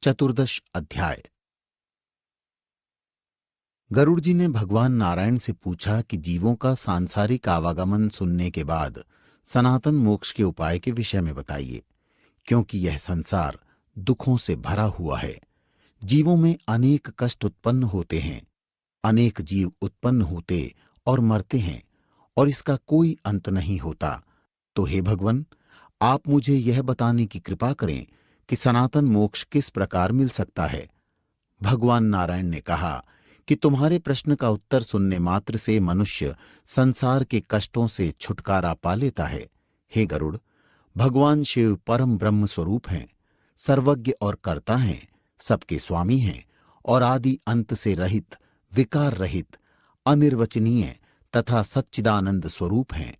चतुर्दश अध्याय। गरुड़ जी ने भगवान नारायण से पूछा कि जीवों का सांसारिक आवागमन सुनने के बाद सनातन मोक्ष के उपाय के विषय में बताइए, क्योंकि यह संसार दुखों से भरा हुआ है। जीवों में अनेक कष्ट उत्पन्न होते हैं, अनेक जीव उत्पन्न होते और मरते हैं, और इसका कोई अंत नहीं होता। तो हे भगवन, आप मुझे यह बताने की कृपा करें कि सनातन मोक्ष किस प्रकार मिल सकता है। भगवान नारायण ने कहा कि तुम्हारे प्रश्न का उत्तर सुनने मात्र से मनुष्य संसार के कष्टों से छुटकारा पा लेता है। हे गरुड़, भगवान शिव परम ब्रह्म स्वरूप हैं, सर्वज्ञ और कर्ता हैं, सबके स्वामी हैं और आदि अंत से रहित, विकार रहित, अनिर्वचनीय तथा सच्चिदानंद स्वरूप हैं,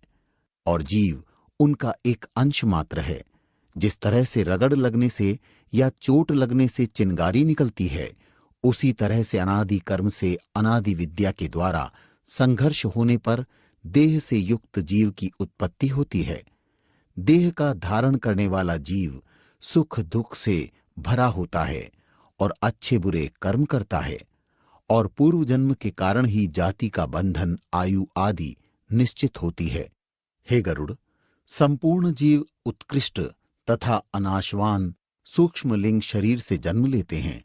और जीव उनका एक अंश मात्र है। जिस तरह से रगड़ लगने से या चोट लगने से चिंगारी निकलती है, उसी तरह से अनादि कर्म से अनादि विद्या के द्वारा संघर्ष होने पर देह से युक्त जीव की उत्पत्ति होती है। देह का धारण करने वाला जीव सुख दुख से भरा होता है और अच्छे बुरे कर्म करता है, और पूर्व जन्म के कारण ही जाति का बंधन, आयु आदि निश्चित होती है। हे गरुड़, संपूर्ण जीव उत्कृष्ट तथा अनाशवान सूक्ष्म लिंग शरीर से जन्म लेते हैं,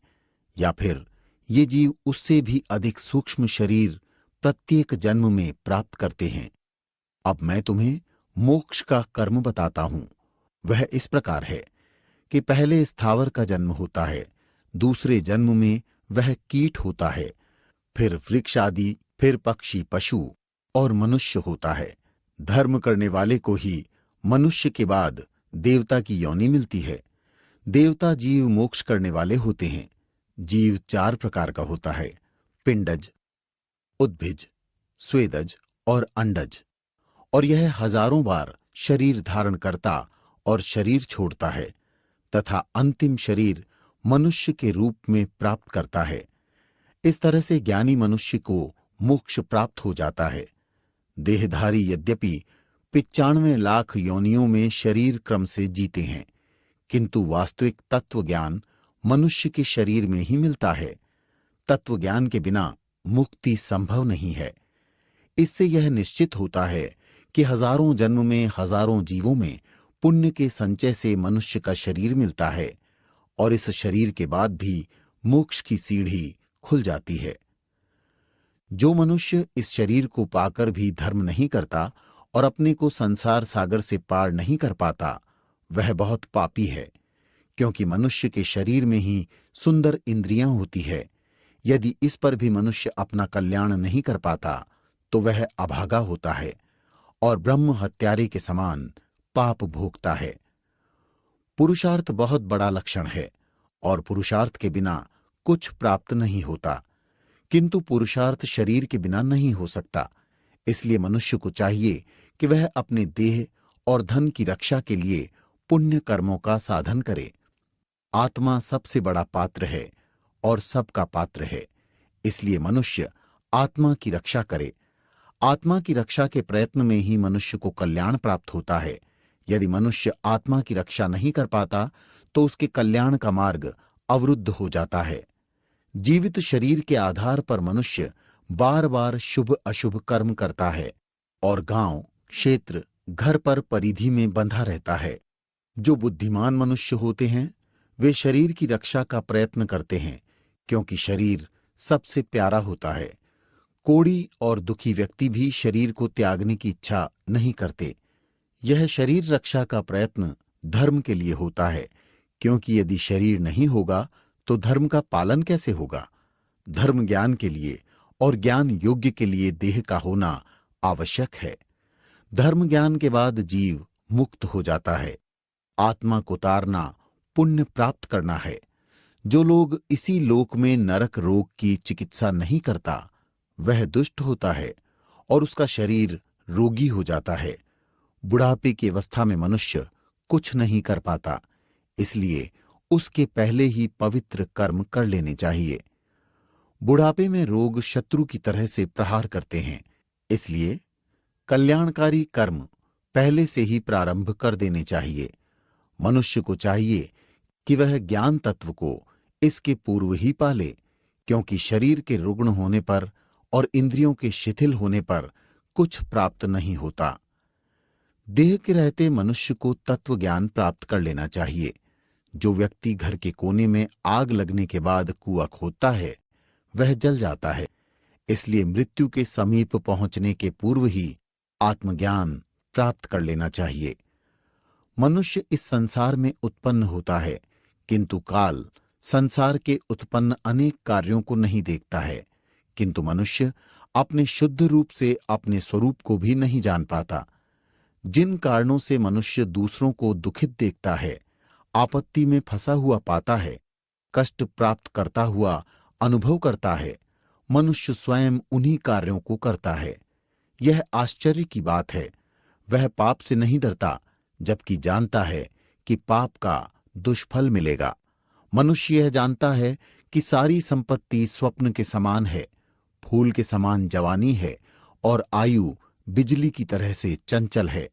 या फिर ये जीव उससे भी अधिक सूक्ष्म शरीर प्रत्येक जन्म में प्राप्त करते हैं। अब मैं तुम्हें मोक्ष का कर्म बताता हूं। वह इस प्रकार है कि पहले स्थावर का जन्म होता है, दूसरे जन्म में वह कीट होता है, फिर वृक्ष आदि, फिर पक्षी, पशु और मनुष्य होता है। धर्म करने वाले को ही मनुष्य के बाद देवता की योनि मिलती है। देवता जीव मोक्ष करने वाले होते हैं। जीव 4 प्रकार का होता है: पिंडज, उद्भिज, स्वेदज और अंडज। और यह हजारों बार शरीर धारण करता और शरीर छोड़ता है तथा अंतिम शरीर मनुष्य के रूप में प्राप्त करता है। इस तरह से ज्ञानी मनुष्य को मोक्ष प्राप्त हो जाता है। देहधारी यद्यपि 95 लाख योनियों में शरीर क्रम से जीते हैं, किंतु वास्तविक तत्व ज्ञान मनुष्य के शरीर में ही मिलता है। तत्व ज्ञान के बिना मुक्ति संभव नहीं है। इससे यह निश्चित होता है कि हजारों जन्म में, हजारों जीवों में पुण्य के संचय से मनुष्य का शरीर मिलता है, और इस शरीर के बाद भी मोक्ष की सीढ़ी खुल जाती है। जो मनुष्य इस शरीर को पाकर भी धर्म नहीं करता और अपने को संसार सागर से पार नहीं कर पाता, वह बहुत पापी है, क्योंकि मनुष्य के शरीर में ही सुंदर इंद्रियां होती है। यदि इस पर भी मनुष्य अपना कल्याण नहीं कर पाता, तो वह अभागा होता है और ब्रह्म हत्यारे के समान पाप भोगता है। पुरुषार्थ बहुत बड़ा लक्षण है, और पुरुषार्थ के बिना कुछ प्राप्त नहीं होता, किंतु पुरुषार्थ शरीर के बिना नहीं हो सकता। इसलिए मनुष्य को चाहिए कि वह अपने देह और धन की रक्षा के लिए पुण्य कर्मों का साधन करे। आत्मा सबसे बड़ा पात्र है और सबका पात्र है, इसलिए मनुष्य आत्मा की रक्षा करे। आत्मा की रक्षा के प्रयत्न में ही मनुष्य को कल्याण प्राप्त होता है। यदि मनुष्य आत्मा की रक्षा नहीं कर पाता, तो उसके कल्याण का मार्ग अवरुद्ध हो जाता है। जीवित शरीर के आधार पर मनुष्य बार बार शुभ अशुभ कर्म करता है और गांव, क्षेत्र, घर पर परिधि में बंधा रहता है। जो बुद्धिमान मनुष्य होते हैं, वे शरीर की रक्षा का प्रयत्न करते हैं, क्योंकि शरीर सबसे प्यारा होता है। कोढ़ी और दुखी व्यक्ति भी शरीर को त्यागने की इच्छा नहीं करते। यह शरीर रक्षा का प्रयत्न धर्म के लिए होता है, क्योंकि यदि शरीर नहीं होगा तो धर्म का पालन कैसे होगा। धर्म ज्ञान के लिए और ज्ञान योग्य के लिए देह का होना आवश्यक है। धर्म ज्ञान के बाद जीव मुक्त हो जाता है। आत्मा को तारना पुण्य प्राप्त करना है। जो लोग इसी लोक में नरक रोग की चिकित्सा नहीं करता, वह दुष्ट होता है और उसका शरीर रोगी हो जाता है। बुढ़ापे की अवस्था में मनुष्य कुछ नहीं कर पाता, इसलिए उसके पहले ही पवित्र कर्म कर लेने चाहिए। बुढ़ापे में रोग शत्रु की तरह से प्रहार करते हैं, इसलिए कल्याणकारी कर्म पहले से ही प्रारंभ कर देने चाहिए। मनुष्य को चाहिए कि वह ज्ञान तत्व को इसके पूर्व ही पा ले, क्योंकि शरीर के रुग्ण होने पर और इंद्रियों के शिथिल होने पर कुछ प्राप्त नहीं होता। देह के रहते मनुष्य को तत्व ज्ञान प्राप्त कर लेना चाहिए। जो व्यक्ति घर के कोने में आग लगने के बाद कुआं खोदता है वह जल जाता है। इसलिए मृत्यु के समीप पहुंचने के पूर्व ही आत्मज्ञान प्राप्त कर लेना चाहिए। मनुष्य इस संसार में उत्पन्न होता है, किंतु काल संसार के उत्पन्न अनेक कार्यों को नहीं देखता है। किंतु मनुष्य अपने शुद्ध रूप से अपने स्वरूप को भी नहीं जान पाता। जिन कारणों से मनुष्य दूसरों को दुखित देखता है, आपत्ति में फंसा हुआ पाता है, कष्ट प्राप्त करता हुआ अनुभव करता है, मनुष्य स्वयं उन्हीं कार्यों को करता है। यह आश्चर्य की बात है। वह पाप से नहीं डरता, जबकि जानता है कि पाप का दुष्फल मिलेगा। मनुष्य यह जानता है कि सारी संपत्ति स्वप्न के समान है, फूल के समान जवानी है और आयु बिजली की तरह से चंचल है।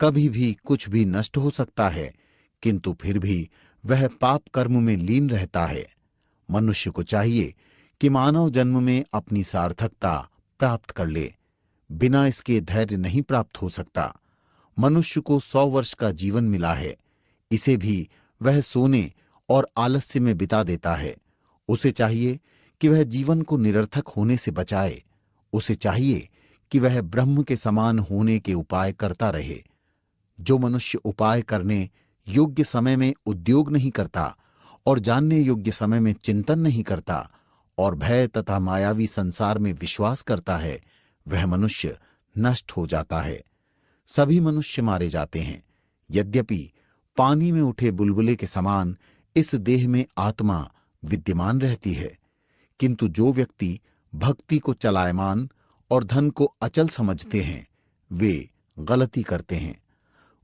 कभी भी कुछ भी नष्ट हो सकता है, किंतु फिर भी वह पाप कर्म में लीन रहता है। मनुष्य को चाहिए कि मानव जन्म में अपनी सार्थकता प्राप्त कर ले। बिना इसके धैर्य नहीं प्राप्त हो सकता। मनुष्य को 100 वर्ष का जीवन मिला है, इसे भी वह सोने और आलस्य में बिता देता है। उसे चाहिए कि वह जीवन को निरर्थक होने से बचाए। उसे चाहिए कि वह ब्रह्म के समान होने के उपाय करता रहे। जो मनुष्य उपाय करने योग्य समय में उद्योग नहीं करता और जानने योग्य समय में चिंतन नहीं करता और भय तथा मायावी संसार में विश्वास करता है, वह मनुष्य नष्ट हो जाता है। सभी मनुष्य मारे जाते हैं। यद्यपि पानी में उठे बुलबुले के समान इस देह में आत्मा विद्यमान रहती है, किंतु जो व्यक्ति भक्ति को चलायमान और धन को अचल समझते हैं, वे गलती करते हैं।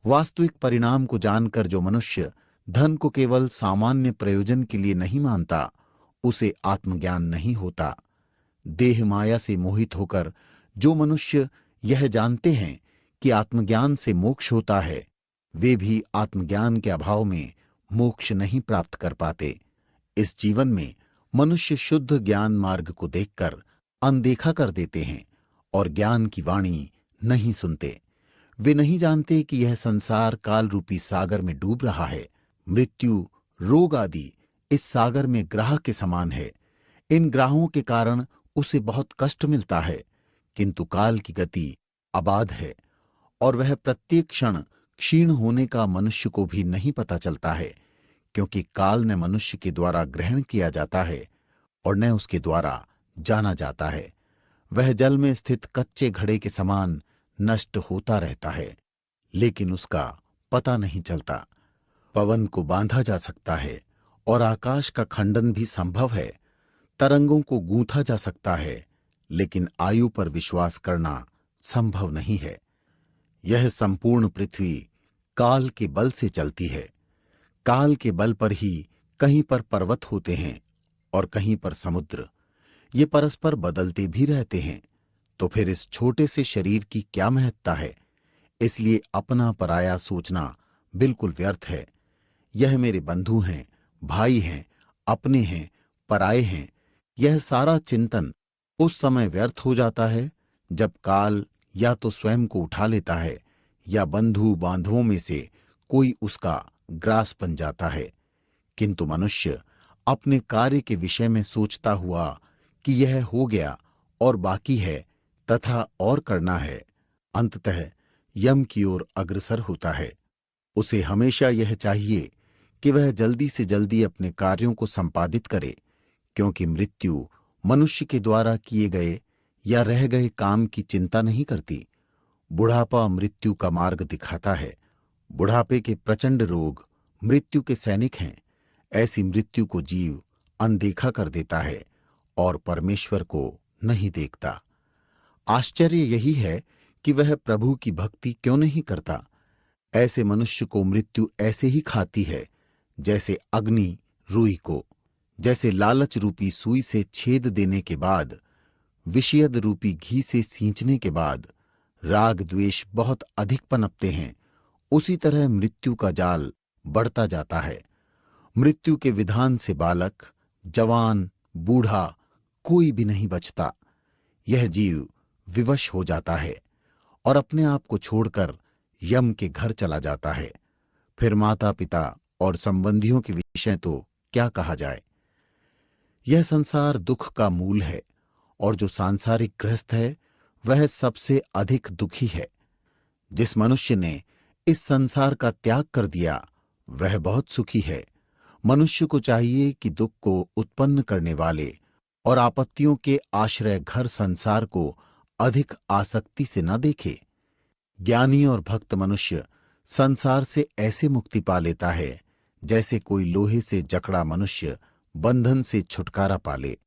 वास्तविक परिणाम को जानकर जो मनुष्य धन को केवल सामान्य प्रयोजन के लिए नहीं मानता, उसे आत्मज्ञान नहीं होता। देह माया से मोहित होकर जो मनुष्य यह जानते हैं कि आत्मज्ञान से मोक्ष होता है, वे भी आत्मज्ञान के अभाव में मोक्ष नहीं प्राप्त कर पाते। इस जीवन में मनुष्य शुद्ध ज्ञान मार्ग को देखकर अनदेखा कर देते हैं और ज्ञान की वाणी नहीं सुनते। वे नहीं जानते कि यह संसार काल रूपी सागर में डूब रहा है। मृत्यु, रोग आदि इस सागर में ग्राह के समान है। इन ग्राहों के कारण उसे बहुत कष्ट मिलता है, किंतु काल की गति अबाध है और वह प्रत्येक क्षण क्षीण होने का मनुष्य को भी नहीं पता चलता है, क्योंकि काल न मनुष्य के द्वारा ग्रहण किया जाता है और न उसके द्वारा जाना जाता है। वह जल में स्थित कच्चे घड़े के समान नष्ट होता रहता है, लेकिन उसका पता नहीं चलता। पवन को बांधा जा सकता है और आकाश का खंडन भी संभव है। तरंगों को गूंथा जा सकता है, लेकिन आयु पर विश्वास करना संभव नहीं है। यह संपूर्ण पृथ्वी काल के बल से चलती है। काल के बल पर ही कहीं पर पर्वत होते हैं और कहीं पर समुद्र। ये परस्पर बदलते भी रहते हैं। तो फिर इस छोटे से शरीर की क्या महत्ता है? इसलिए अपना पराया सोचना बिल्कुल व्यर्थ है। यह मेरे बंधु हैं, भाई हैं, अपने हैं, पराये हैं, यह सारा चिंतन उस समय व्यर्थ हो जाता है जब काल या तो स्वयं को उठा लेता है या बंधु बांधवों में से कोई उसका ग्रास बन जाता है। किंतु मनुष्य अपने कार्य के विषय में सोचता हुआ कि यह हो गया और बाकी है तथा और करना है, अंततः यम की ओर अग्रसर होता है। उसे हमेशा यह चाहिए कि वह जल्दी से जल्दी अपने कार्यों को संपादित करे, क्योंकि मृत्यु मनुष्य के द्वारा किए गए या रह गए काम की चिंता नहीं करती। बुढ़ापा मृत्यु का मार्ग दिखाता है। बुढ़ापे के प्रचंड रोग मृत्यु के सैनिक हैं। ऐसी मृत्यु को जीव अनदेखा कर देता है और परमेश्वर को नहीं देखता। आश्चर्य यही है कि वह प्रभु की भक्ति क्यों नहीं करता। ऐसे मनुष्य को मृत्यु ऐसे ही खाती है जैसे अग्नि रूई को, जैसे लालच रूपी सुई से छेद देने के बाद, विषयद रूपी घी से सींचने के बाद राग द्वेष बहुत अधिक पनपते हैं, उसी तरह मृत्यु का जाल बढ़ता जाता है। मृत्यु के विधान से बालक, जवान, बूढ़ा कोई भी नहीं बचता। यह जीव विवश हो जाता है और अपने आप को छोड़कर यम के घर चला जाता है। फिर माता पिता और संबंधियों के विषय तो क्या कहा जाए। यह संसार दुख का मूल है और जो सांसारिक गृहस्थ है वह सबसे अधिक दुखी है। जिस मनुष्य ने इस संसार का त्याग कर दिया वह बहुत सुखी है। मनुष्य को चाहिए कि दुख को उत्पन्न करने वाले और आपत्तियों के आश्रय घर संसार को अधिक आसक्ति से न देखे। ज्ञानी और भक्त मनुष्य संसार से ऐसे मुक्ति पा लेता है जैसे कोई लोहे से जकड़ा मनुष्य बंधन से छुटकारा पाले।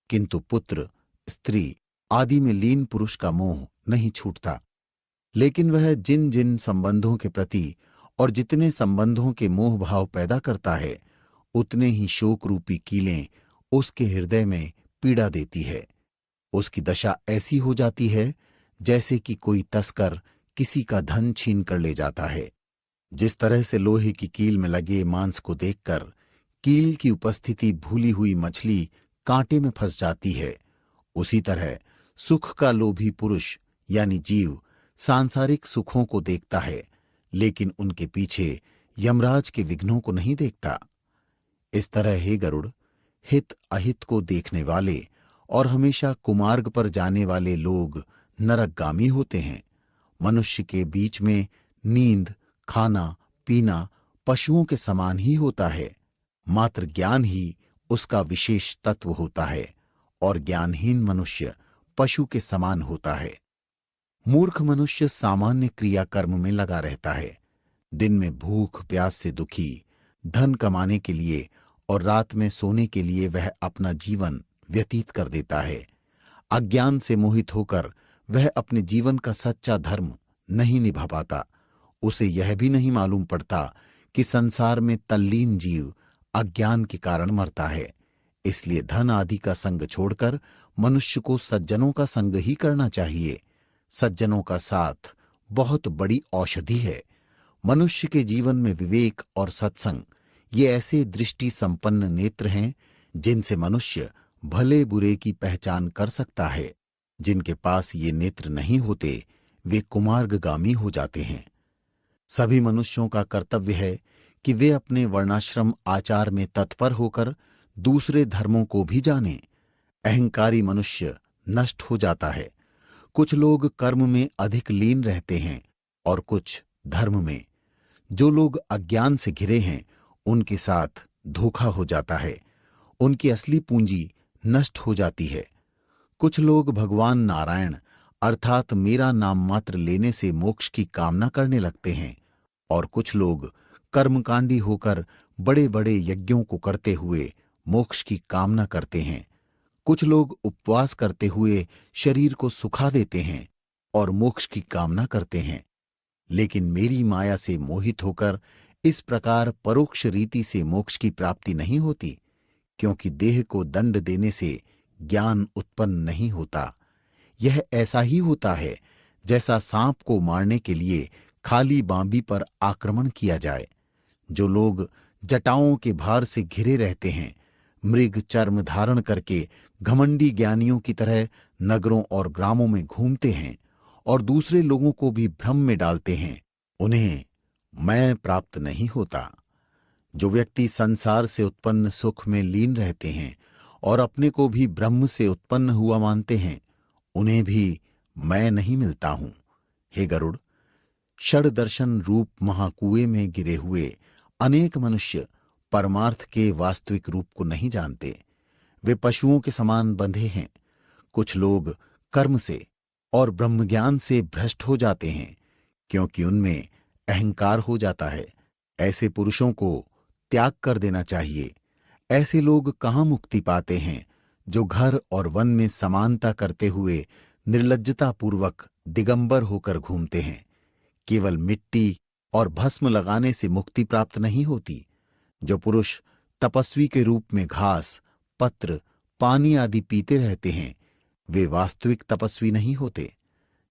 किंतु पुत्र, स्त्री आदि में लीन पुरुष का मोह नहीं छूटता। लेकिन वह जिन जिन संबंधों के प्रति और जितने संबंधों के मोह भाव पैदा करता है उतने ही शोक रूपी कीलें उसके हृदय में पीड़ा देती है। उसकी दशा ऐसी हो जाती है जैसे कि कोई तस्कर किसी का धन छीन कर ले जाता है। जिस तरह से लोहे की कील में लगे मांस को देखकर कील की उपस्थिति भूली हुई मछली कांटे में फंस जाती है, उसी तरह सुख का लोभी पुरुष यानी जीव सांसारिक सुखों को देखता है लेकिन उनके पीछे यमराज के विघ्नों को नहीं देखता। इस तरह हे गरुड़, हित अहित को देखने वाले और हमेशा कुमार्ग पर जाने वाले लोग नरकगामी होते हैं। मनुष्य के बीच में नींद, खाना, पीना पशुओं के समान ही होता है। मात्र ज्ञान ही उसका विशेष तत्व होता है और ज्ञानहीन मनुष्य पशु के समान होता है। मूर्ख मनुष्य सामान्य क्रियाकर्म में लगा रहता है। दिन में भूख प्यास से दुखी, धन कमाने के लिए और रात में सोने के लिए वह अपना जीवन व्यतीत कर देता है। अज्ञान से मोहित होकर वह अपने जीवन का सच्चा धर्म नहीं निभा पाता। उसे यह भी नहीं मालूम पड़ता कि संसार में तल्लीन जीव अज्ञान के कारण मरता है। इसलिए धन आदि का संग छोड़कर मनुष्य को सज्जनों का संग ही करना चाहिए। सज्जनों का साथ बहुत बड़ी औषधि है। मनुष्य के जीवन में विवेक और सत्संग ये ऐसे दृष्टि संपन्न नेत्र हैं जिनसे मनुष्य भले बुरे की पहचान कर सकता है। जिनके पास ये नेत्र नहीं होते वे कुमार्गगामी हो जाते हैं। सभी मनुष्यों का कर्तव्य है कि वे अपने वर्णाश्रम आचार में तत्पर होकर दूसरे धर्मों को भी जानें। अहंकारी मनुष्य नष्ट हो जाता है। कुछ लोग कर्म में अधिक लीन रहते हैं और कुछ धर्म में। जो लोग अज्ञान से घिरे हैं उनके साथ धोखा हो जाता है। उनकी असली पूंजी नष्ट हो जाती है। कुछ लोग भगवान नारायण अर्थात मेरा नाम मात्र लेने से मोक्ष की कामना करने लगते हैं और कुछ लोग कर्मकांडी होकर बड़े बड़े यज्ञों को करते हुए मोक्ष की कामना करते हैं। कुछ लोग उपवास करते हुए शरीर को सुखा देते हैं और मोक्ष की कामना करते हैं। लेकिन मेरी माया से मोहित होकर इस प्रकार परोक्ष रीति से मोक्ष की प्राप्ति नहीं होती, क्योंकि देह को दंड देने से ज्ञान उत्पन्न नहीं होता। यह ऐसा ही होता है जैसा सांप को मारने के लिए खाली बांबी पर आक्रमण किया जाए। जो लोग जटाओं के भार से घिरे रहते हैं, मृग चर्म धारण करके घमंडी ज्ञानियों की तरह नगरों और ग्रामों में घूमते हैं और दूसरे लोगों को भी भ्रम में डालते हैं, उन्हें मैं प्राप्त नहीं होता। जो व्यक्ति संसार से उत्पन्न सुख में लीन रहते हैं और अपने को भी ब्रह्म से उत्पन्न हुआ मानते हैं, उन्हें भी मैं नहीं मिलता हूं। हे गरुड़, षड दर्शन रूप महाकुएं में गिरे हुए अनेक मनुष्य परमार्थ के वास्तविक रूप को नहीं जानते। वे पशुओं के समान बंधे हैं। कुछ लोग कर्म से और ब्रह्मज्ञान से भ्रष्ट हो जाते हैं, क्योंकि उनमें अहंकार हो जाता है। ऐसे पुरुषों को त्याग कर देना चाहिए। ऐसे लोग कहाँ मुक्ति पाते हैं जो घर और वन में समानता करते हुए निर्लज्जतापूर्वक दिगंबर होकर घूमते हैं। केवल मिट्टी और भस्म लगाने से मुक्ति प्राप्त नहीं होती। जो पुरुष तपस्वी के रूप में घास, पत्र, पानी आदि पीते रहते हैं, वे वास्तविक तपस्वी नहीं होते।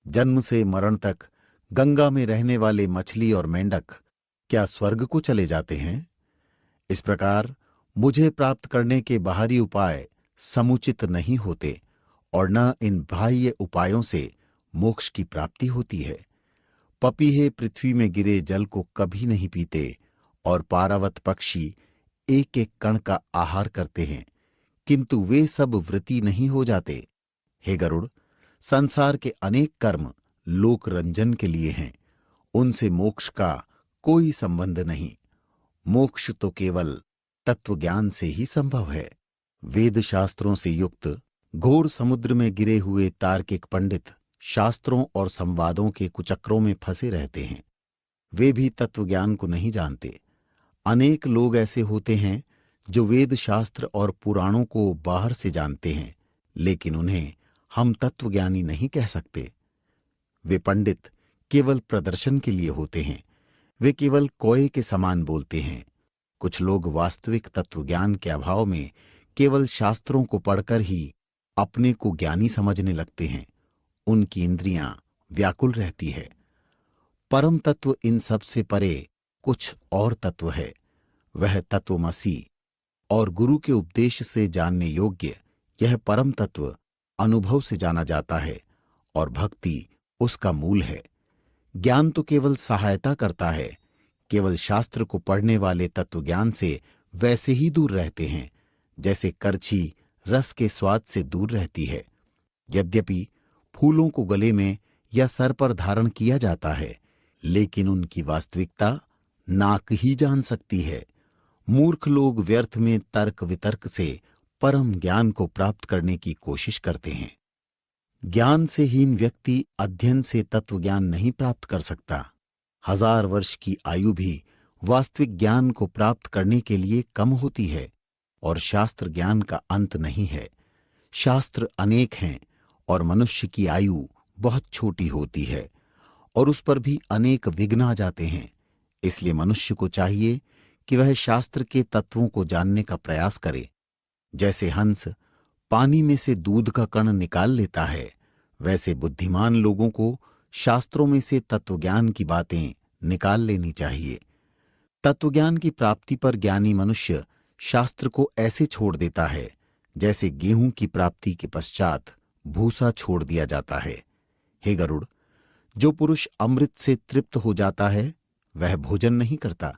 जन्म से मरण तक गंगा में रहने वाले मछली और मेंढक क्या स्वर्ग को चले जाते हैं? इस प्रकार मुझे प्राप्त करने के बाहरी उपाय समुचित नहीं होते और न इन बाह्य उपायों से मोक्ष की प्राप्ति होती है। पपीहे पृथ्वी में गिरे जल को कभी नहीं पीते और पारावत पक्षी एक एक कण का आहार करते हैं, किंतु वे सब व्रती नहीं हो जाते। हे गरुड़, संसार के अनेक कर्म लोक रंजन के लिए हैं, उनसे मोक्ष का कोई संबंध नहीं। मोक्ष तो केवल तत्वज्ञान से ही संभव है। वेद शास्त्रों से युक्त घोर समुद्र में गिरे हुए तार्किक पंडित शास्त्रों और संवादों के कुचक्रों में फंसे रहते हैं। वे भी तत्वज्ञान को नहीं जानते। अनेक लोग ऐसे होते हैं जो वेद शास्त्र और पुराणों को बाहर से जानते हैं, लेकिन उन्हें हम तत्वज्ञानी नहीं कह सकते। वे पंडित केवल प्रदर्शन के लिए होते हैं। वे केवल कोए के समान बोलते हैं। कुछ लोग वास्तविक तत्वज्ञान के अभाव में केवल शास्त्रों को पढ़कर ही अपने को ज्ञानी समझने लगते हैं। उनकी इंद्रियां व्याकुल रहती है। परम तत्व इन सब से परे कुछ और तत्व है। वह तत्वमसि और गुरु के उपदेश से जानने योग्य यह परम तत्व अनुभव से जाना जाता है और भक्ति उसका मूल है। ज्ञान तो केवल सहायता करता है। केवल शास्त्र को पढ़ने वाले तत्वज्ञान से वैसे ही दूर रहते हैं जैसे करछी रस के स्वाद से दूर रहती है। यद्यपि फूलों को गले में या सर पर धारण किया जाता है, लेकिन उनकी वास्तविकता नाक ही जान सकती है। मूर्ख लोग व्यर्थ में तर्क वितर्क से परम ज्ञान को प्राप्त करने की कोशिश करते हैं। ज्ञान से हीन व्यक्ति अध्ययन से तत्वज्ञान नहीं प्राप्त कर सकता। 1000 वर्ष की आयु भी वास्तविक ज्ञान को प्राप्त करने के लिए कम होती है और शास्त्र ज्ञान का अंत नहीं है। शास्त्र अनेक हैं और मनुष्य की आयु बहुत छोटी होती है और उस पर भी अनेक विघ्न आ जाते हैं। इसलिए मनुष्य को चाहिए कि वह शास्त्र के तत्वों को जानने का प्रयास करे। जैसे हंस पानी में से दूध का कण निकाल लेता है, वैसे बुद्धिमान लोगों को शास्त्रों में से तत्वज्ञान की बातें निकाल लेनी चाहिए। तत्वज्ञान की प्राप्ति पर ज्ञानी मनुष्य शास्त्र को ऐसे छोड़ देता है जैसे गेहूं की प्राप्ति के पश्चात भूसा छोड़ दिया जाता है। हे गरुड़, जो पुरुष अमृत से तृप्त हो जाता है वह भोजन नहीं करता।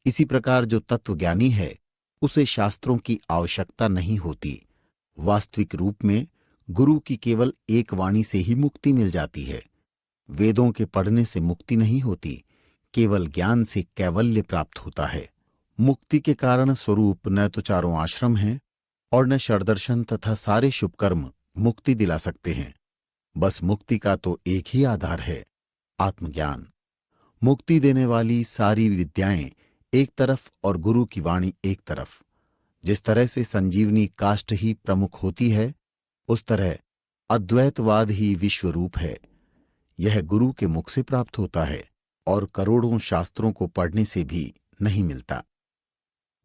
इसी प्रकार जो तत्वज्ञानी है उसे शास्त्रों की आवश्यकता नहीं होती। वास्तविक रूप में गुरु की केवल एक वाणी से ही मुक्ति मिल जाती है। वेदों के पढ़ने से मुक्ति नहीं होती, केवल ज्ञान से कैवल्य प्राप्त होता है। मुक्ति के कारण स्वरूप न तो चारों आश्रम हैं और न षड्दर्शन तथा सारे शुभ कर्म मुक्ति दिला सकते हैं। बस मुक्ति का तो एक ही आधार है, आत्मज्ञान। मुक्ति देने वाली सारी विद्याएं एक तरफ और गुरु की वाणी एक तरफ। जिस तरह से संजीवनी काष्ठ ही प्रमुख होती है, उस तरह अद्वैतवाद ही विश्व रूप है। यह गुरु के मुख से प्राप्त होता है और करोड़ों शास्त्रों को पढ़ने से भी नहीं मिलता।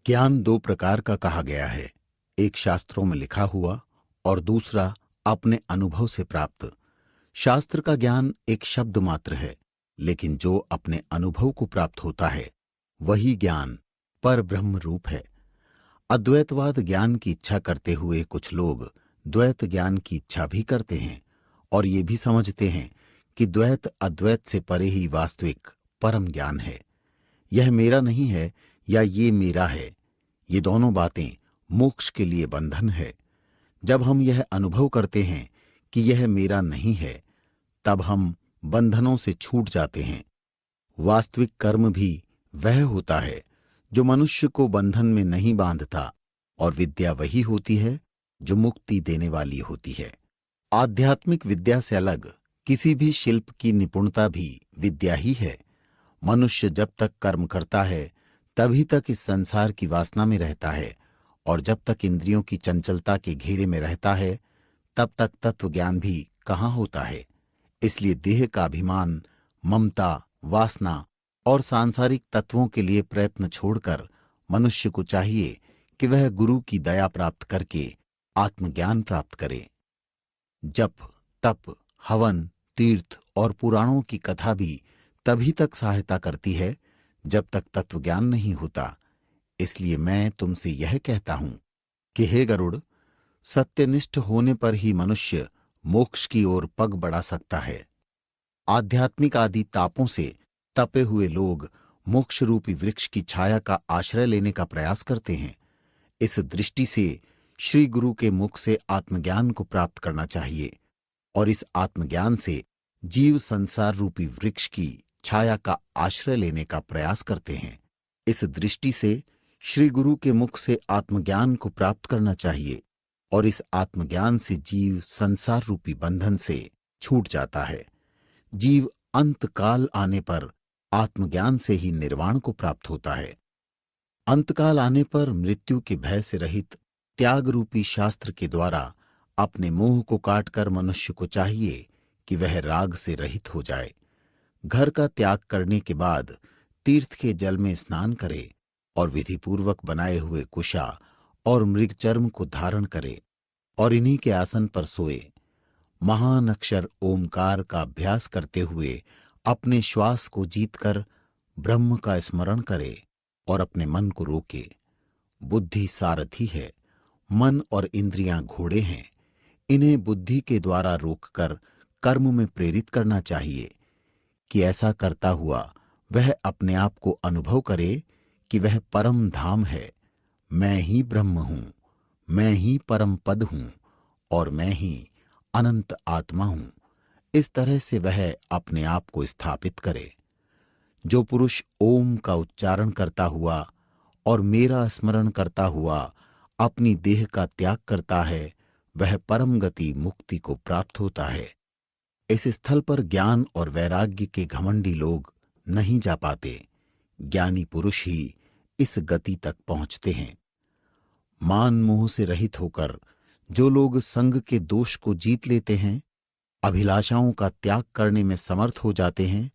ज्ञान 2 प्रकार का कहा गया है, एक शास्त्रों में लिखा हुआ और दूसरा अपने अनुभव से प्राप्त। शास्त्र का ज्ञान एक शब्द मात्र है, लेकिन जो अपने अनुभव को प्राप्त होता है वही ज्ञान पर ब्रह्म रूप है। अद्वैतवाद ज्ञान की इच्छा करते हुए कुछ लोग द्वैत ज्ञान की इच्छा भी करते हैं और ये भी समझते हैं कि द्वैत अद्वैत से परे ही वास्तविक परम ज्ञान है। यह मेरा नहीं है या ये मेरा है, ये दोनों बातें मोक्ष के लिए बंधन है। जब हम यह अनुभव करते हैं कि यह मेरा नहीं है, तब हम बंधनों से छूट जाते हैं। वास्तविक कर्म भी वह होता है जो मनुष्य को बंधन में नहीं बांधता, और विद्या वही होती है जो मुक्ति देने वाली होती है। आध्यात्मिक विद्या से अलग किसी भी शिल्प की निपुणता भी विद्या ही है। मनुष्य जब तक कर्म करता है तभी तक इस संसार की वासना में रहता है, और जब तक इंद्रियों की चंचलता के घेरे में रहता है तब तक तत्व ज्ञान भी कहाँ होता है। इसलिए देह का अभिमान, ममता, वासना और सांसारिक तत्वों के लिए प्रयत्न छोड़कर मनुष्य को चाहिए कि वह गुरु की दया प्राप्त करके आत्मज्ञान प्राप्त करे। जप, तप, हवन, तीर्थ और पुराणों की कथा भी तभी तक सहायता करती है जब तक तत्वज्ञान नहीं होता। इसलिए मैं तुमसे यह कहता हूं कि हे गरुड़, सत्यनिष्ठ होने पर ही मनुष्य मोक्ष की ओर पग बढ़ा सकता है। आध्यात्मिक आदि तापों से तपे हुए लोग मोक्ष रूपी वृक्ष की छाया का आश्रय लेने का प्रयास करते हैं। इस दृष्टि से श्री गुरु के मुख से आत्मज्ञान को प्राप्त करना चाहिए और इस आत्मज्ञान से जीव संसार रूपी वृक्ष की छाया का आश्रय लेने का प्रयास करते हैं। इस दृष्टि से श्री गुरु के मुख से आत्मज्ञान को प्राप्त करना चाहिए और इस आत्मज्ञान से जीव संसार रूपी बंधन से छूट जाता है। जीव अंतकाल आने पर आत्मज्ञान से ही निर्वाण को प्राप्त होता है। अंतकाल आने पर मृत्यु के भय से रहित त्याग रूपी शास्त्र के द्वारा अपने मोह को काटकर मनुष्य को चाहिए कि वह राग से रहित हो जाए। घर का त्याग करने के बाद तीर्थ के जल में स्नान करे और विधिपूर्वक बनाए हुए कुशा और मृगचर्म को धारण करे और इन्हीं के आसन पर सोए। महान अक्षर ओमकार का अभ्यास करते हुए अपने श्वास को जीतकर ब्रह्म का स्मरण करे और अपने मन को रोके। बुद्धि सारथी है, मन और इंद्रियां घोड़े हैं। इन्हें बुद्धि के द्वारा रोककर कर्म में प्रेरित करना चाहिए कि ऐसा करता हुआ वह अपने आप को अनुभव करे कि वह परम धाम है। मैं ही ब्रह्म हूं, मैं ही परम पद हूं और मैं ही अनंत आत्मा हूं। इस तरह से वह अपने आप को स्थापित करे। जो पुरुष ओम का उच्चारण करता हुआ और मेरा स्मरण करता हुआ अपनी देह का त्याग करता है, वह परम गति मुक्ति को प्राप्त होता है। इस स्थल पर ज्ञान और वैराग्य के घमंडी लोग नहीं जा पाते। ज्ञानी पुरुष ही इस गति तक पहुंचते हैं। मान मोह से रहित होकर जो लोग संग के दोष को जीत लेते हैं, अभिलाषाओं का त्याग करने में समर्थ हो जाते हैं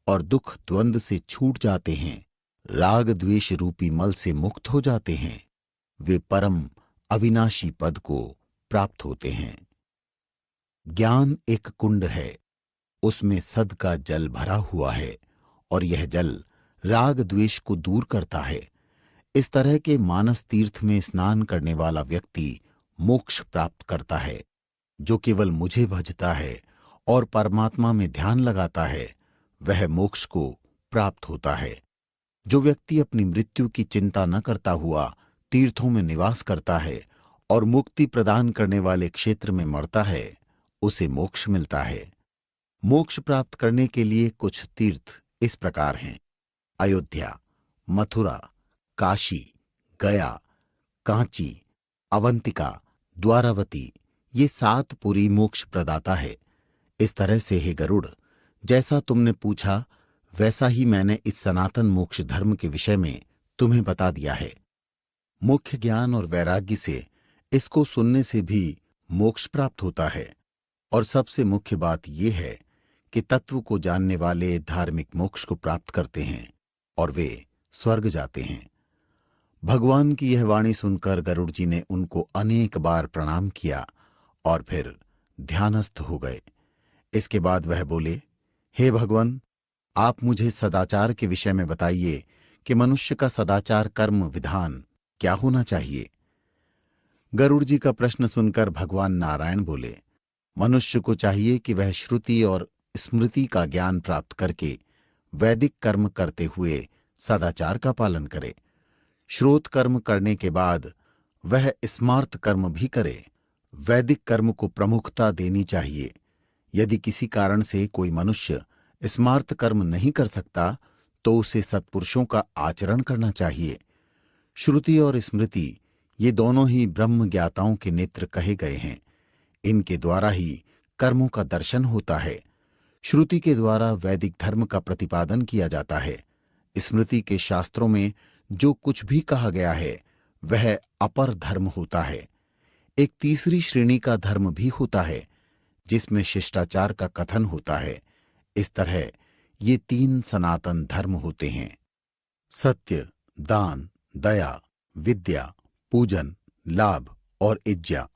और दुख द्वंद से छूट जाते हैं, राग द्वेष रूपी मल से मुक्त हो जाते हैं, वे परम अविनाशी पद को प्राप्त होते हैं। ज्ञान एक कुंड है, उसमें सद का जल भरा हुआ है और यह जल राग द्वेष को दूर करता है। इस तरह के मानस तीर्थ में स्नान करने वाला व्यक्ति मोक्ष प्राप्त करता है। जो केवल मुझे भजता है और परमात्मा में ध्यान लगाता है, वह मोक्ष को प्राप्त होता है। जो व्यक्ति अपनी मृत्यु की चिंता न करता हुआ तीर्थों में निवास करता है और मुक्ति प्रदान करने वाले क्षेत्र में मरता है, उसे मोक्ष मिलता है। मोक्ष प्राप्त करने के लिए कुछ तीर्थ इस प्रकार हैं: अयोध्या, मथुरा, काशी, गया, कांची, अवंतिका, द्वारावती, ये 7 पुरी मोक्ष प्रदाता है। इस तरह से हे गरुड़, जैसा तुमने पूछा वैसा ही मैंने इस सनातन मोक्ष धर्म के विषय में तुम्हें बता दिया है। मुख्य ज्ञान और वैराग्य से इसको सुनने से भी मोक्ष प्राप्त होता है। और सबसे मुख्य बात यह है कि तत्व को जानने वाले धार्मिक मोक्ष को प्राप्त करते हैं और वे स्वर्ग जाते हैं। भगवान की यह वाणी सुनकर गरुड़ जी ने उनको अनेक बार प्रणाम किया और फिर ध्यानस्थ हो गए। इसके बाद वह बोले, हे भगवान, आप मुझे सदाचार के विषय में बताइए कि मनुष्य का सदाचार कर्म विधान क्या होना चाहिए। गरुड़ जी का प्रश्न सुनकर भगवान नारायण बोले, मनुष्य को चाहिए कि वह श्रुति और स्मृति का ज्ञान प्राप्त करके वैदिक कर्म करते हुए सदाचार का पालन करे। श्रोत कर्म करने के बाद वह स्मार्त कर्म भी करे। वैदिक कर्म को प्रमुखता देनी चाहिए। यदि किसी कारण से कोई मनुष्य स्मार्त कर्म नहीं कर सकता तो उसे सत्पुरुषों का आचरण करना चाहिए। श्रुति और स्मृति ये दोनों ही ब्रह्म ज्ञाताओं के नेत्र कहे गए हैं। इनके द्वारा ही कर्मों का दर्शन होता है। श्रुति के द्वारा वैदिक धर्म का प्रतिपादन किया जाता है। स्मृति के शास्त्रों में जो कुछ भी कहा गया है वह अपर धर्म होता है। एक तीसरी श्रेणी का धर्म भी होता है जिसमें शिष्टाचार का कथन होता है। इस तरह ये 3 सनातन धर्म होते हैं: सत्य, दान, दया, विद्या, पूजन, लाभ और इज्जा।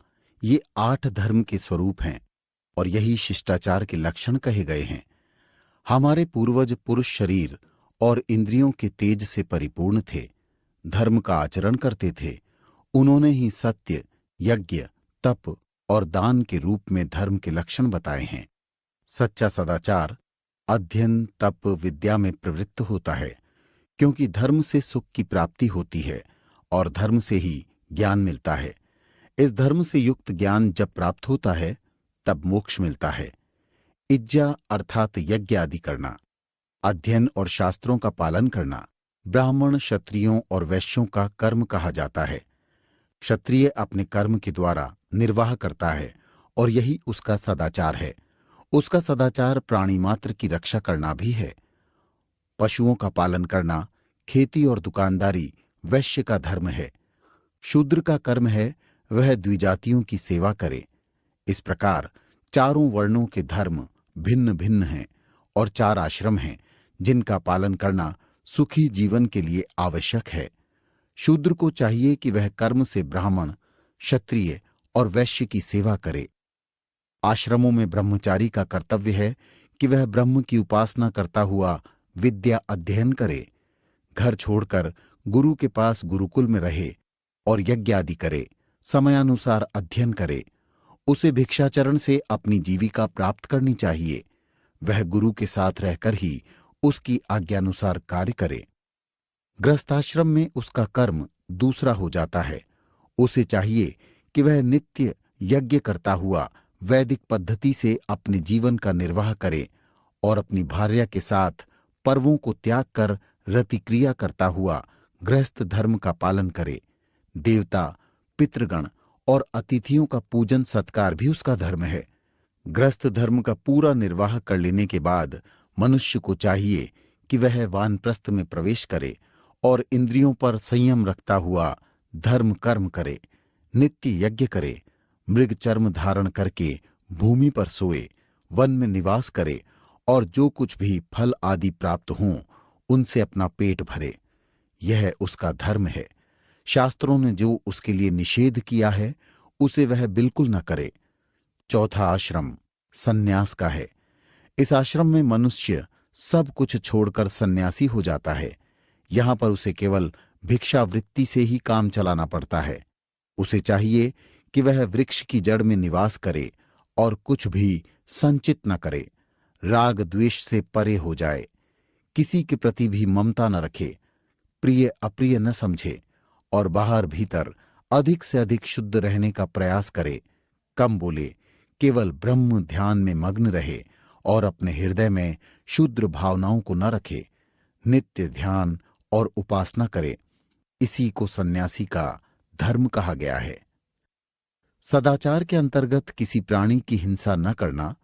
ये 8 धर्म के स्वरूप हैं और यही शिष्टाचार के लक्षण कहे गए हैं। हमारे पूर्वज पुरुष शरीर और इंद्रियों के तेज से परिपूर्ण थे। धर्म का आचरण करते थे, उन्होंने ही सत्य, यज्ञ, तप और दान के रूप में धर्म के लक्षण बताए हैं। सच्चा सदाचार अध्ययन, तप, विद्या में प्रवृत्त होता है, क्योंकि धर्म से सुख की प्राप्ति होती है और धर्म से ही ज्ञान मिलता है। इस धर्म से युक्त ज्ञान जब प्राप्त होता है तब मोक्ष मिलता है। इज्जा अर्थात यज्ञ आदि करना, अध्ययन और शास्त्रों का पालन करना ब्राह्मण, क्षत्रियों और वैश्यों का कर्म कहा जाता है। क्षत्रिय अपने कर्म के द्वारा निर्वाह करता है और यही उसका सदाचार है। उसका सदाचार प्राणी मात्र की रक्षा करना भी है। पशुओं का पालन करना, खेती और दुकानदारी वैश्य का धर्म है। शूद्र का कर्म है वह द्विजातियों की सेवा करे। इस प्रकार चारों वर्णों के धर्म भिन्न भिन्न हैं और चार आश्रम हैं जिनका पालन करना सुखी जीवन के लिए आवश्यक है। शूद्र को चाहिए कि वह कर्म से ब्राह्मण, क्षत्रिय और वैश्य की सेवा करे। आश्रमों में ब्रह्मचारी का कर्तव्य है कि वह ब्रह्म की उपासना करता हुआ विद्या अध्ययन करे, घर छोड़कर गुरु के पास गुरुकुल में रहे और यज्ञ आदि करे, समयानुसार अध्ययन करे। उसे भिक्षाचरण से अपनी जीविका प्राप्त करनी चाहिए। वह गुरु के साथ रहकर ही उसकी आज्ञानुसार कार्य करे। गृहस्थाश्रम में उसका कर्म दूसरा हो जाता है। उसे चाहिए कि वह नित्य यज्ञ करता हुआ वैदिक पद्धति से अपने जीवन का निर्वाह करे और अपनी भार्या के साथ पर्वों को त्याग कर रतिक्रिया करता हुआ गृहस्थ धर्म का पालन करे। देवता, पितृगण और अतिथियों का पूजन सत्कार भी उसका धर्म है। गृहस्थ धर्म का पूरा निर्वाह कर लेने के बाद मनुष्य को चाहिए कि वह वानप्रस्थ में प्रवेश करे और इंद्रियों पर संयम रखता हुआ धर्म कर्म करे, नित्य यज्ञ करे, मृग चर्म धारण करके भूमि पर सोए, वन में निवास करे और जो कुछ भी फल आदि प्राप्त हों उनसे अपना पेट भरे। यह उसका धर्म है। शास्त्रों ने जो उसके लिए निषेध किया है उसे वह बिल्कुल न करे। चौथा आश्रम सन्यास का है। इस आश्रम में मनुष्य सब कुछ छोड़कर सन्यासी हो जाता है। यहां पर उसे केवल भिक्षावृत्ति से ही काम चलाना पड़ता है। उसे चाहिए कि वह वृक्ष की जड़ में निवास करे और कुछ भी संचित न करे, राग द्वेष से परे हो जाए, किसी के प्रति भी ममता न रखे, प्रिय अप्रिय न समझे और बाहर भीतर अधिक से अधिक शुद्ध रहने का प्रयास करे। कम बोले, केवल ब्रह्म ध्यान में मग्न रहे और अपने हृदय में शुद्र भावनाओं को न रखे, नित्य ध्यान और उपासना करे। इसी को सन्यासी का धर्म कहा गया है। सदाचार के अंतर्गत किसी प्राणी की हिंसा न करना,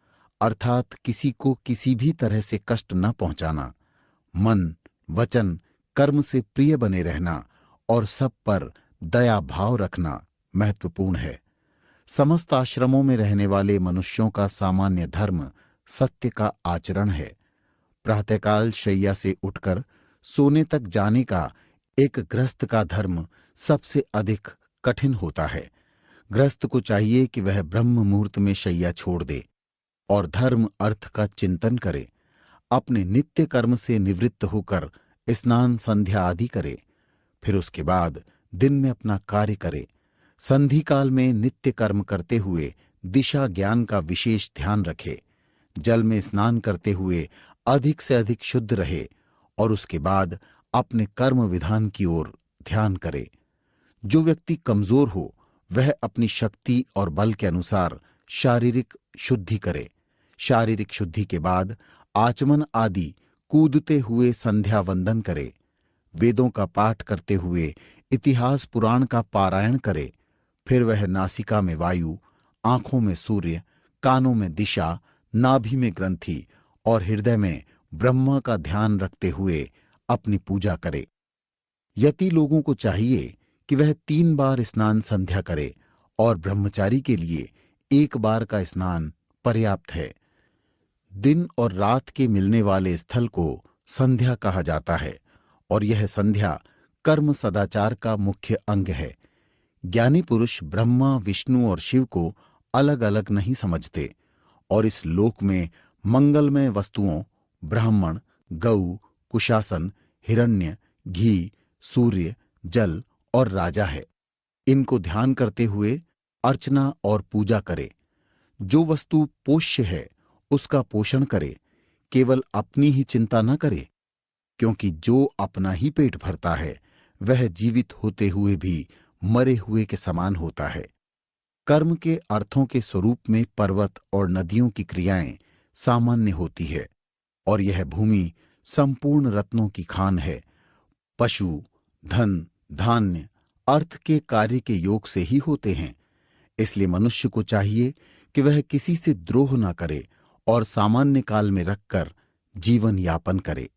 अर्थात किसी को किसी भी तरह से कष्ट न पहुंचाना, मन, वचन, कर्म से प्रिय बने रहना और सब पर दया भाव रखना महत्वपूर्ण है। समस्त आश्रमों में रहने वाले मनुष्यों का सामान्य धर्म सत्य का आचरण है। प्रातःकाल शैया से उठकर सोने तक जाने का एक गृहस्थ का धर्म सबसे अधिक कठिन होता है। गृहस्थ को चाहिए कि वह ब्रह्म मुहूर्त में शैया छोड़ दे और धर्म अर्थ का चिंतन करे, अपने नित्य कर्म से निवृत्त होकर स्नान संध्या आदि करे, फिर उसके बाद दिन में अपना कार्य करे। संधि काल में नित्य कर्म करते हुए दिशा ज्ञान का विशेष ध्यान रखे, जल में स्नान करते हुए अधिक से अधिक शुद्ध रहे और उसके बाद अपने कर्म विधान की ओर ध्यान करे। जो व्यक्ति कमजोर हो वह अपनी शक्ति और बल के अनुसार शारीरिक शुद्धि करे। शारीरिक शुद्धि के बाद आचमन आदि कूदते हुए संध्या वंदन करे। वेदों का पाठ करते हुए इतिहास पुराण का पारायण करे। फिर वह नासिका में वायु, आंखों में सूर्य, कानों में दिशा, नाभि में ग्रंथि और हृदय में ब्रह्मा का ध्यान रखते हुए अपनी पूजा करे। यति लोगों को चाहिए कि वह 3 बार स्नान संध्या करे और ब्रह्मचारी के लिए 1 बार का स्नान पर्याप्त है। दिन और रात के मिलने वाले स्थल को संध्या कहा जाता है और यह संध्या कर्म सदाचार का मुख्य अंग है। ज्ञानी पुरुष ब्रह्मा, विष्णु और शिव को अलग अलग नहीं समझते और इस लोक में मंगलमय वस्तुओं ब्राह्मण, गऊ, कुशासन, हिरण्य, घी, सूर्य, जल और राजा है। इनको ध्यान करते हुए अर्चना और पूजा करे। जो वस्तु पोष्य है उसका पोषण करे, केवल अपनी ही चिंता न करे, क्योंकि जो अपना ही पेट भरता है वह जीवित होते हुए भी मरे हुए के समान होता है। कर्म के अर्थों के स्वरूप में पर्वत और नदियों की क्रियाएं सामान्य होती है, और यह भूमि संपूर्ण रत्नों की खान है। पशु, धन, धान्य अर्थ के कार्य के योग से ही होते हैं। इसलिए मनुष्य को चाहिए कि वह किसी से द्रोह न करे और सामान्य काल में रखकर जीवन यापन करे।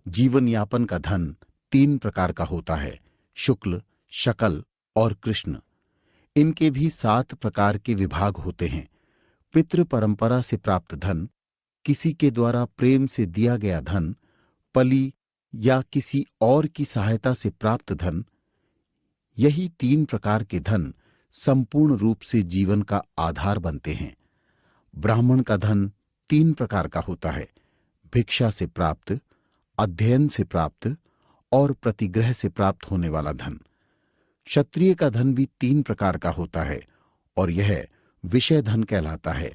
जीवन यापन का धन 3 प्रकार का होता है: शुक्ल, शकल और कृष्ण। इनके भी 7 प्रकार के विभाग होते हैं। पितृ परंपरा से प्राप्त धन, किसी के द्वारा प्रेम से दिया गया धन, पली या किसी और की सहायता से प्राप्त धन, यही 3 प्रकार के धन संपूर्ण रूप से जीवन का आधार बनते हैं। ब्राह्मण का धन 3 प्रकार का होता है: भिक्षा से प्राप्त, अध्ययन से प्राप्त और प्रतिग्रह से प्राप्त होने वाला धन। क्षत्रिय का धन भी 3 प्रकार का होता है, और यह विषय धन कहलाता है: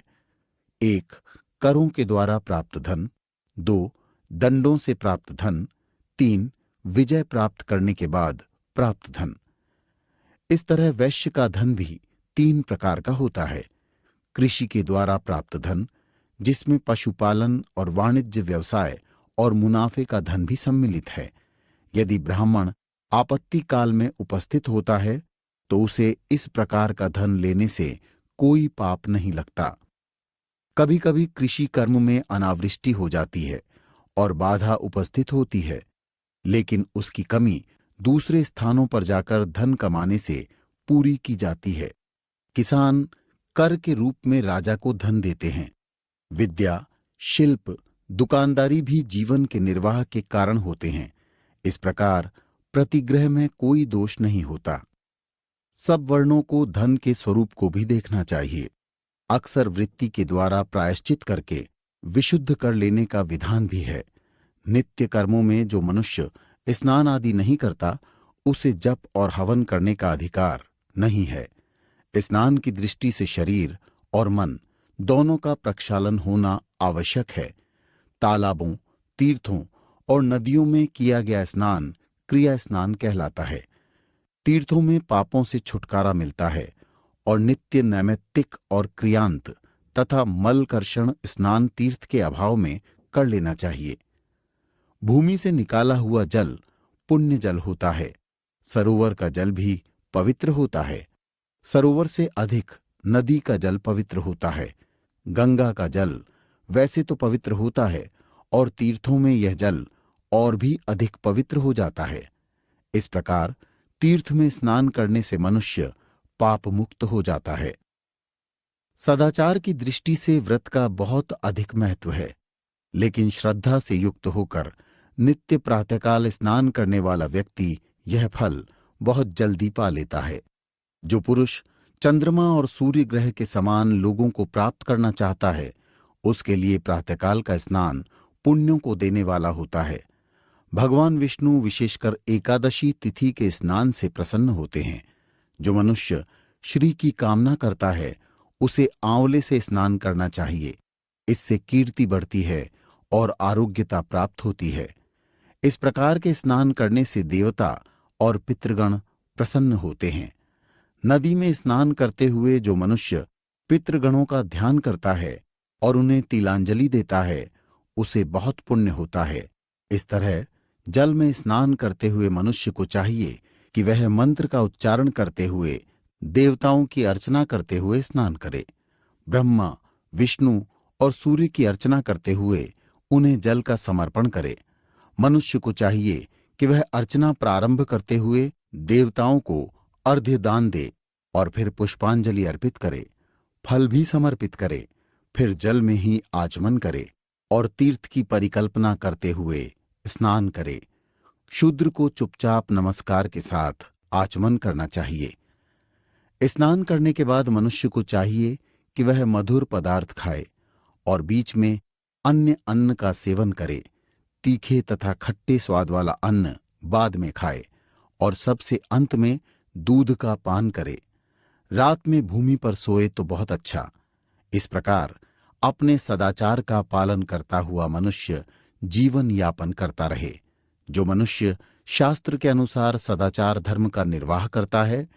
1 करों के द्वारा प्राप्त धन, 2 दंडों से प्राप्त धन, 3 विजय प्राप्त करने के बाद प्राप्त धन। इस तरह वैश्य का धन भी 3 प्रकार का होता है: कृषि के द्वारा प्राप्त धन, जिसमें पशुपालन और वाणिज्य व्यवसाय और मुनाफे का धन भी सम्मिलित है। यदि ब्राह्मण आपत्ति काल में उपस्थित होता है तो उसे इस प्रकार का धन लेने से कोई पाप नहीं लगता। कभी कभी कृषि कर्म में अनावृष्टि हो जाती है और बाधा उपस्थित होती है, लेकिन उसकी कमी दूसरे स्थानों पर जाकर धन कमाने से पूरी की जाती है। किसान कर के रूप में राजा को धन देते हैं। विद्या, शिल्प, दुकानदारी भी जीवन के निर्वाह के कारण होते हैं। इस प्रकार प्रतिग्रह में कोई दोष नहीं होता। सब वर्णों को धन के स्वरूप को भी देखना चाहिए। अक्सर वृत्ति के द्वारा प्रायश्चित करके विशुद्ध कर लेने का विधान भी है। नित्य कर्मों में जो मनुष्य स्नान आदि नहीं करता, उसे जप और हवन करने का अधिकार नहीं है। स्नान की दृष्टि से शरीर और मन दोनों का प्रक्षालन होना आवश्यक है। तालाबों, तीर्थों और नदियों में किया गया स्नान क्रिया स्नान कहलाता है। तीर्थों में पापों से छुटकारा मिलता है और नित्य नैमित्तिक और क्रियांत तथा मलकर्षण स्नान तीर्थ के अभाव में कर लेना चाहिए। भूमि से निकाला हुआ जल पुण्य जल होता है। सरोवर का जल भी पवित्र होता है। सरोवर से अधिक नदी का जल पवित्र होता है। गंगा का जल वैसे तो पवित्र होता है और तीर्थों में यह जल और भी अधिक पवित्र हो जाता है। इस प्रकार तीर्थ में स्नान करने से मनुष्य पाप मुक्त हो जाता है। सदाचार की दृष्टि से व्रत का बहुत अधिक महत्व है, लेकिन श्रद्धा से युक्त होकर नित्य प्रातःकाल स्नान करने वाला व्यक्ति यह फल बहुत जल्दी पा लेता है। जो पुरुष चंद्रमा और सूर्य ग्रह के समान लोगों को प्राप्त करना चाहता है, उसके लिए प्रातःकाल का स्नान पुण्यों को देने वाला होता है। भगवान विष्णु विशेषकर एकादशी तिथि के स्नान से प्रसन्न होते हैं। जो मनुष्य श्री की कामना करता है, उसे आंवले से स्नान करना चाहिए। इससे कीर्ति बढ़ती है और आरोग्यता प्राप्त होती है। इस प्रकार के स्नान करने से देवता और पितृगण प्रसन्न होते हैं। नदी में स्नान करते हुए जो मनुष्य पितृगणों का ध्यान करता है और उन्हें तिलांजलि देता है, उसे बहुत पुण्य होता है। इस तरह जल में स्नान करते हुए मनुष्य को चाहिए कि वह मंत्र का उच्चारण करते हुए देवताओं की अर्चना करते हुए स्नान करे। ब्रह्मा, विष्णु और सूर्य की अर्चना करते हुए उन्हें जल का समर्पण करे। मनुष्य को चाहिए कि वह अर्चना प्रारंभ करते हुए देवताओं को अर्घ्य दान दे और फिर पुष्पांजलि अर्पित करे, फल भी समर्पित करे, फिर जल में ही आचमन करे और तीर्थ की परिकल्पना करते हुए स्नान करे। शूद्र को चुपचाप नमस्कार के साथ आचमन करना चाहिए। स्नान करने के बाद मनुष्य को चाहिए कि वह मधुर पदार्थ खाए और बीच में अन्य अन्न का सेवन करे। तीखे तथा खट्टे स्वाद वाला अन्न बाद में खाए और सबसे अंत में दूध का पान करे। रात में भूमि पर सोए तो बहुत अच्छा। इस प्रकार अपने सदाचार का पालन करता हुआ मनुष्य जीवन यापन करता रहे। जो मनुष्य शास्त्र के अनुसार सदाचार धर्म का निर्वाह करता है,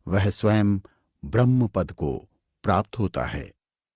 वह स्वयं ब्रह्म पद को प्राप्त होता है।